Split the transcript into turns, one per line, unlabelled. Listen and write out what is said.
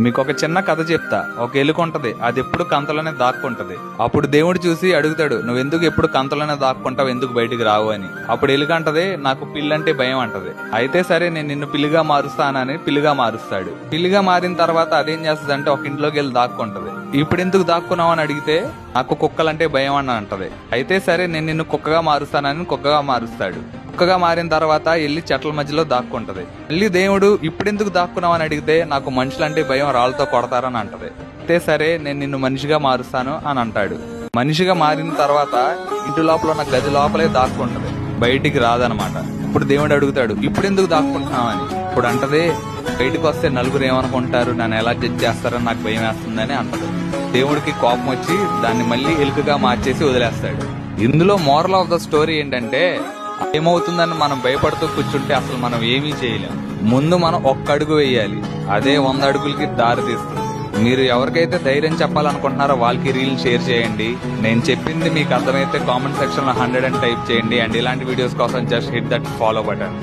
మీకు ఒక చిన్న కథ చెప్తా. ఒక ఎలుక ఉంటది, అది ఎప్పుడు కంతలోనే దాక్కుంటది. అప్పుడు దేవుడు చూసి అడుగుతాడు, నువ్వెందుకు ఎప్పుడు కంతలోనే దాక్కుంటావు, ఎందుకు బయటికి రావు అని. అప్పుడు ఎలుక అంటది, నాకు పిల్లంటే భయం అంటది. అయితే సరే నేను నిన్ను పిల్లిగా మారుస్తానని పిల్లిగా మారుస్తాడు. పిల్లిగా మారిన తర్వాత అదేం చేస్తుంది అంటే ఒక ఇంట్లోకి వెళ్ళి దాక్కుంటది. ఇప్పుడు ఎందుకు దాక్కున్నావు అని అడిగితే నాకు కుక్కలంటే భయం అని అంటది. అయితే సరే నేను నిన్ను కుక్కగా మారుస్తానని కుక్కగా మారుస్తాడు. కుక్కగా మారిన తర్వాత వెళ్ళి చెట్ల మధ్యలో దాక్కుంటది. మళ్ళీ దేవుడు ఇప్పుడెందుకు దాక్కున్నావు అని అడిగితే నాకు మనుషులంటే భయం, రాళ్ళతో కొడతారని అంటది. అయితే సరే నేను నిన్ను మనిషిగా మారుస్తాను అని అంటాడు. మనిషిగా మారిన తర్వాత ఇంటి లోపల ఉన్న గది లోపలే దాక్కుంటది, బయటికి రాదనమాట. ఇప్పుడు దేవుడు అడుగుతాడు, ఇప్పుడెందుకు దాక్కుంటున్నావు అని. ఇప్పుడు అంటది, బయటకు వస్తే నలుగురు ఏమనుకుంటారు, నన్ను ఎలా జడ్జ్ చేస్తారని నాకు భయం వేస్తుందని అంటది. దేవుడికి కోపం వచ్చి దాన్ని మళ్ళీ ఎలుకగా మార్చేసి వదిలేస్తాడు. ఇందులో మోరల్ ఆఫ్ ద స్టోరీ ఏంటంటే, ఏమవుతుందని మనం భయపడుతూ కూర్చుంటే అసలు మనం ఏమీ చేయలేం. ముందు మనం ఒక్క అడుగు వేయాలి, అదే 100 అడుగులకి దారి తీస్తుంది. మీరు ఎవరికైతే ధైర్యం చెప్పాలనుకుంటున్నారో వాళ్ళకి రీల్ షేర్ చేయండి. నేను చెప్పింది మీకు అర్థమైతే కామెంట్ సెక్షన్ లో 100 అని టైప్ చేయండి. అండ్ ఇలాంటి వీడియోస్ కోసం just hit that follow button.